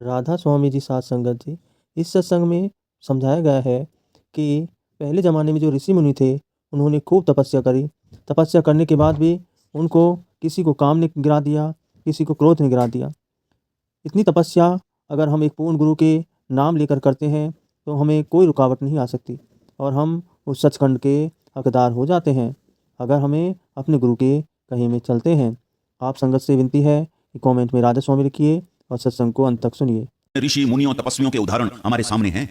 राधा स्वामी जी साथ संगत जी, इस सत्संग में समझाया गया है कि पहले ज़माने में जो ऋषि मुनि थे, उन्होंने खूब तपस्या करी। तपस्या करने के बाद भी उनको किसी को काम ने गिरा दिया, किसी को क्रोध ने गिरा दिया। इतनी तपस्या अगर हम एक पूर्ण गुरु के नाम लेकर करते हैं, तो हमें कोई रुकावट नहीं आ सकती और हम उस सचखंड के हकदार हो जाते हैं, अगर हमें अपने गुरु के कहे में चलते हैं। आप संगत से विनती है कि कमेंट में राधा स्वामी लिखिए और सत्संग को अंत तक सुनिए। ऋषि मुनियों तपस्वियों के उदाहरण हमारे सामने हैं।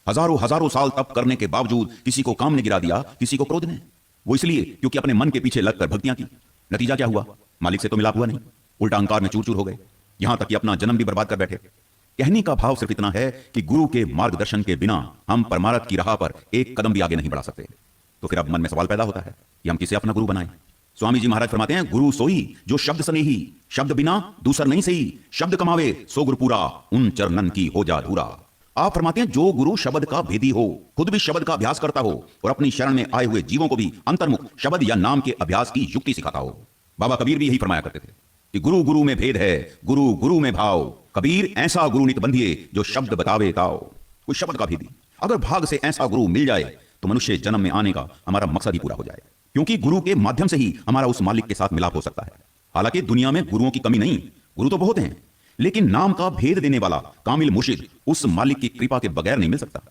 हजारों हजारों साल तप करने के बावजूद किसी को काम ने गिरा दिया, किसी को क्रोध ने। वो इसलिए क्योंकि अपने मन के पीछे लगकर भक्तियां की। नतीजा क्या हुआ? मालिक से तो मिलाप हुआ नहीं, उल्टा अहंकार में चूर चूर हो गए, यहां तक कि अपना जन्म भी बर्बाद कर बैठे। कहने का भाव सिर्फ इतना है कि गुरु के मार्गदर्शन के बिना हम परमार्थ की राह पर एक कदम भी आगे नहीं बढ़ा सकते। तो फिर अब मन में सवाल पैदा होता है कि हम किसे अपना गुरु बनाएं। स्वामी जी महाराज फरमाते हैं, गुरु सोई जो शब्द सनेही, शब्द बिना दूसर नहीं सही, शब्द कमावे सो गुरु पूरा, उन चरणन की हो जा धूरा। आप फरमाते हैं, जो गुरु शब्द का भेदी हो, खुद भी शब्द का अभ्यास करता हो और अपनी शरण में आए हुए जीवों को भी अंतर्मुख शब्द या नाम के अभ्यास की युक्ति सिखाता हो। बाबा कबीर भी यही फरमाया करते थे कि गुरु गुरु में भेद है, गुरु गुरु में भाव, कबीर ऐसा गुरु नित बंधिए जो शब्द बतावे ताओ। कोई शब्द का भेदी, अगर भाग से ऐसा गुरु मिल जाए तो मनुष्य जन्म में आने का हमारा मकसद ही पूरा हो जाए, क्योंकि गुरु के माध्यम से ही हमारा उस मालिक के साथ मिलाप हो सकता है। हालांकि दुनिया में गुरुओं की कमी नहीं, गुरु तो बहुत हैं, लेकिन नाम का भेद देने वाला कामिल मुर्शिद उस मालिक की कृपा के बगैर नहीं मिल सकता।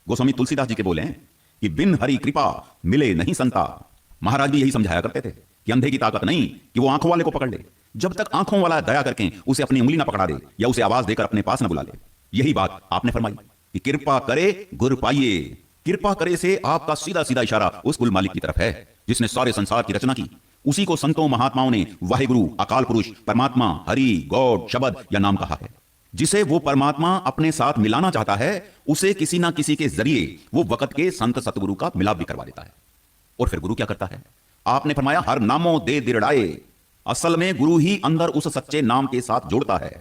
गोस्वामी तुलसीदास जी के बोले हैं कि बिन हरि कृपा मिले नहीं संता। महाराज भी यही समझाया करते थे कि अंधे की ताकत नहीं कि वो आंखों वाले को पकड़ ले, जब तक आंखों वाला दया करके उसे अपनी उंगली ना पकड़ा दे या उसे आवाज देकर अपने पास ना बुला ले। यही बात आपने फरमाई कि कृपा करे गुर पाइए। कृपा करे से आपका सीधा सीधा इशारा उस कुल मालिक की तरफ है जिसने सारे संसार की रचना की। उसी को संतों महात्माओं ने वाहिगुरु, अकाल पुरुष, परमात्मा, हरि, गॉड, शब्द या नाम कहा है। जिसे वो परमात्मा अपने साथ मिलाना चाहता है, उसे किसी ना किसी के जरिए वो वक्त के संत सतगुरु का मिलाप भी करवा देता है। और फिर गुरु क्या करता है? आपने फरमाया, हर नामों दे दिरड़ाए। असल में गुरु ही अंदर उस सच्चे नाम के साथ जोड़ता है।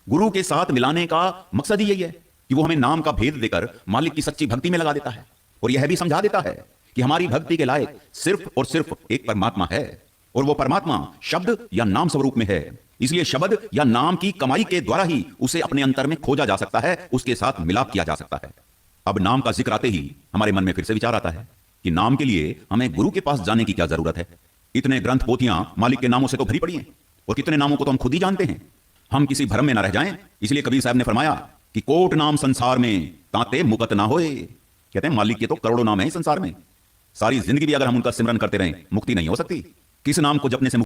गुरु के साथ मिलाने का मकसद ही यही है कि वो हमें नाम का भेद देकर मालिक की सच्ची भक्ति में लगा देता है और यह भी समझा देता है कि हमारी भक्ति के लायक सिर्फ और सिर्फ एक परमात्मा है और वो परमात्मा शब्द या नाम स्वरूप में है। इसलिए शब्द या नाम की कमाई के द्वारा ही उसे अपने अंतर में खोजा जा सकता है, उसके साथ मिलाप किया जा सकता है। अब नाम का जिक्र आते ही हमारे मन में फिर से विचार आता है कि नाम के लिए हमें गुरु के पास जाने की क्या जरूरत है? इतने ग्रंथ पोथियां मालिक के नामों से तो भरी पड़ी हैं और कितने नामों को तो हम खुद ही जानते हैं। हम किसी भ्रम में ना रह जाएं, इसलिए कबीर साहब ने फरमाया कि कोट नाम संसार में ताते मुकत ना होए। कहते हैं मालिक के तो करोड़ों नाम है संसार में, सारी जिंदगी भी अगर हम उनका सिमरन करते रहें मुक्ति नहीं हो सकती। किस नाम को जपने से